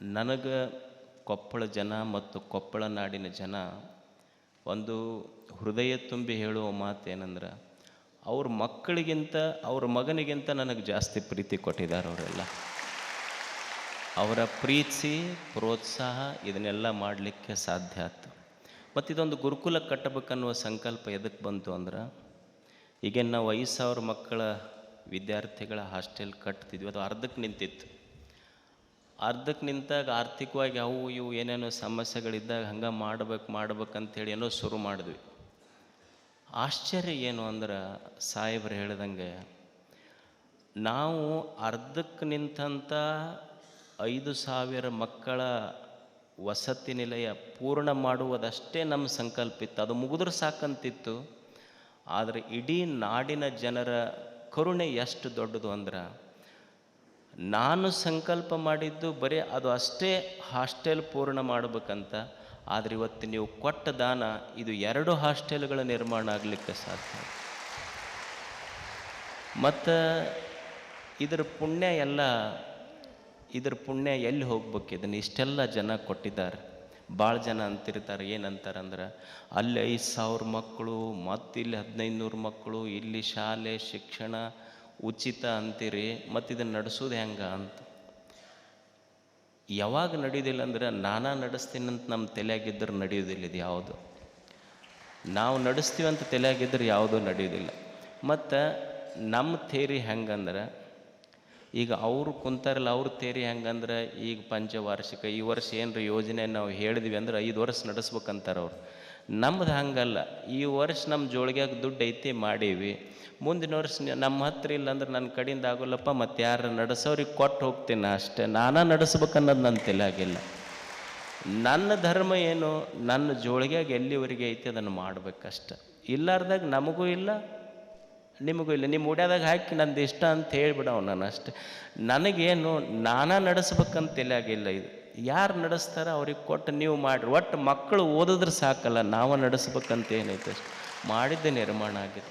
ನನಗೆ ಕೊಪ್ಪಳ ಜನ ಮತ್ತು ಕೊಪ್ಪಳ ನಾಡಿನ ಜನ ಒಂದು ಹೃದಯ ತುಂಬಿ ಹೇಳುವ ಮಾತೇನೆಂದ್ರೆ, ಅವ್ರ ಮಕ್ಕಳಿಗಿಂತ ಅವ್ರ ಮಗನಿಗಿಂತ ನನಗೆ ಜಾಸ್ತಿ ಪ್ರೀತಿ ಕೊಟ್ಟಿದ್ದಾರೆ ಅವರೆಲ್ಲ. ಅವರ ಪ್ರೀತಿ ಪ್ರೋತ್ಸಾಹ ಇದನ್ನೆಲ್ಲ ಮಾಡಲಿಕ್ಕೆ ಸಾಧ್ಯ ಆಯ್ತು. ಮತ್ತು ಇದೊಂದು ಗುರುಕುಲ ಕಟ್ಟಬೇಕನ್ನುವ ಸಂಕಲ್ಪ ಎದಕ್ಕೆ ಬಂತು ಅಂದ್ರೆ, ಈಗೇನು ನಾವು 5,000 ಮಕ್ಕಳ ವಿದ್ಯಾರ್ಥಿಗಳ ಹಾಸ್ಟೆಲ್ ಕಟ್ತಿದ್ವಿ, ಅದು ಅರ್ಧಕ್ಕೆ ನಿಂತಿತ್ತು. ಅರ್ಧಕ್ಕೆ ನಿಂತಾಗ ಆರ್ಥಿಕವಾಗಿ ಅವು ಇವು ಏನೇನೋ ಸಮಸ್ಯೆಗಳಿದ್ದಾಗ ಹಂಗೆ ಮಾಡ್ಬೇಕಂತೇಳಿ ಏನೋ ಶುರು ಮಾಡಿದ್ವಿ. ಆಶ್ಚರ್ಯ ಏನು ಅಂದ್ರೆ, ಸಾಹೇಬ್ರು ಹೇಳ್ದಂಗೆ ನಾವು ಅರ್ಧಕ್ಕೆ ನಿಂತಂಥ 5,000 ಮಕ್ಕಳ ವಸತಿ ನಿಲಯ ಪೂರ್ಣ ಮಾಡುವುದಷ್ಟೇ ನಮ್ಮ ಸಂಕಲ್ಪ ಇತ್ತು, ಅದು ಮುಗಿದ್ರೆ ಸಾಕಂತಿತ್ತು. ಆದರೆ ಇಡೀ ನಾಡಿನ ಜನರ ಕರುಣೆ ಎಷ್ಟು ದೊಡ್ಡದು ಅಂದ್ರೆ, ನಾನು ಸಂಕಲ್ಪ ಮಾಡಿದ್ದು ಬರೀ ಅದು ಅಷ್ಟೇ ಹಾಸ್ಟೆಲ್ ಪೂರ್ಣ ಮಾಡಬೇಕಂತ. ಆದರೆ ಇವತ್ತು ನೀವು ಕೊಟ್ಟ ದಾನ ಇದು 2 ಹಾಸ್ಟೆಲ್ಗಳ ನಿರ್ಮಾಣ ಆಗಲಿಕ್ಕೆ ಸಾಧ್ಯ. ಮತ್ತು ಇದರ ಪುಣ್ಯ ಎಲ್ಲಿ ಹೋಗ್ಬೇಕು? ಇದನ್ನು ಇಷ್ಟೆಲ್ಲ ಜನ ಕೊಟ್ಟಿದ್ದಾರೆ. ಭಾಳ ಜನ ಅಂತಿರ್ತಾರೆ, ಏನಂತಾರಂದ್ರೆ, ಅಲ್ಲಿ 5,000 ಮಕ್ಕಳು ಮತ್ತು ಇಲ್ಲಿ 1,500 ಮಕ್ಕಳು, ಇಲ್ಲಿ ಶಾಲೆ ಶಿಕ್ಷಣ ಉಚಿತ ಅಂತೀರಿ, ಮತ್ತು ಇದನ್ನು ನಡೆಸೋದು ಹೆಂಗೆ ಅಂತ. ಯಾವಾಗ ನಡೆಯೋದಿಲ್ಲ ಅಂದ್ರೆ, ನಾನಾ ನಡೆಸ್ತೀನಂತ ನಮ್ಮ ತಲೆಯಾಗಿದ್ದರೆ ನಡೆಯೋದಿಲ್ಲ. ಇದು ಯಾವುದು ನಾವು ನಡೆಸ್ತೀವಂತ ತಲೆಯಾಗಿದ್ದರೆ ಯಾವುದೂ ನಡೆಯೋದಿಲ್ಲ. ಮತ್ತು ನಮ್ಮ ಥೇರಿ ಹೆಂಗಂದ್ರೆ, ಈಗ ಅವರು ಕುಂತಾರಲ್ಲ, ಅವ್ರ ಥೇರಿ ಹೆಂಗಂದ್ರೆ, ಈಗ ಪಂಚವಾರ್ಷಿಕ ಈ ವರ್ಷ ಏನರ ಯೋಜನೆ ನಾವು ಹೇಳಿದ್ವಿ ಅಂದ್ರೆ 5 ವರ್ಷ ನಡೆಸ್ಬೇಕಂತಾರೆ ಅವ್ರು. ನಮ್ದು ಹಂಗಲ್ಲ, ಈ ವರ್ಷ ನಮ್ಮ ಜೋಳಿಗ್ಯಾಗ ದುಡ್ಡು ಐತಿ ಮಾಡೀವಿ, ಮುಂದಿನ ವರ್ಷ ನಮ್ಮ ಹತ್ರ ಇಲ್ಲ ಅಂದ್ರೆ ನನ್ನ ಕಡೆಯಿಂದ ಆಗೋಲ್ಲಪ್ಪ, ಮತ್ತು ಯಾರು ನಡೆಸೋರಿಗೆ ಕೊಟ್ಟು ಹೋಗ್ತೀನಿ ಅಷ್ಟೇ, ನಾನಾ ನಡೆಸ್ಬೇಕನ್ನೋದು ನನ್ನ ತಲೆಯಾಗಿಲ್ಲ. ನನ್ನ ಧರ್ಮ ಏನು, ನನ್ನ ಜೋಳಿಗ್ಯಾಗ ಎಲ್ಲಿವರೆಗೆ ಐತಿ ಅದನ್ನು ಮಾಡ್ಬೇಕಷ್ಟ. ಇಲ್ಲಾರ್ದಾಗ ನಮಗೂ ಇಲ್ಲ ನಿಮಗೂ ಇಲ್ಲ. ನಿಮ್ಮ ಉಡ್ಯಾದಾಗ ಹಾಕಿ ನಂದು ಇಷ್ಟ ಅಂತ ಹೇಳಿಬಿಡವ್ ನಾನು ಅಷ್ಟೆ. ನನಗೇನು ನಾನಾ ನಡೆಸ್ಬೇಕಂತ ತಲೆಯಾಗಿಲ್ಲ. ಇದು ಯಾರು ನಡೆಸ್ತಾರ ಅವ್ರಿಗೆ ಕೊಟ್ಟು ನೀವು ಮಾಡಿರಿ. ಒಟ್ಟು ಮಕ್ಕಳು ಓದಿದ್ರೆ ಸಾಕಲ್ಲ, ನಾವು ನಡೆಸ್ಬೇಕಂತ ಏನೈತೆ ಅಷ್ಟು ಮಾಡಿದ್ದೆ ನಿರ್ಮಾಣ ಆಗಿದೆ.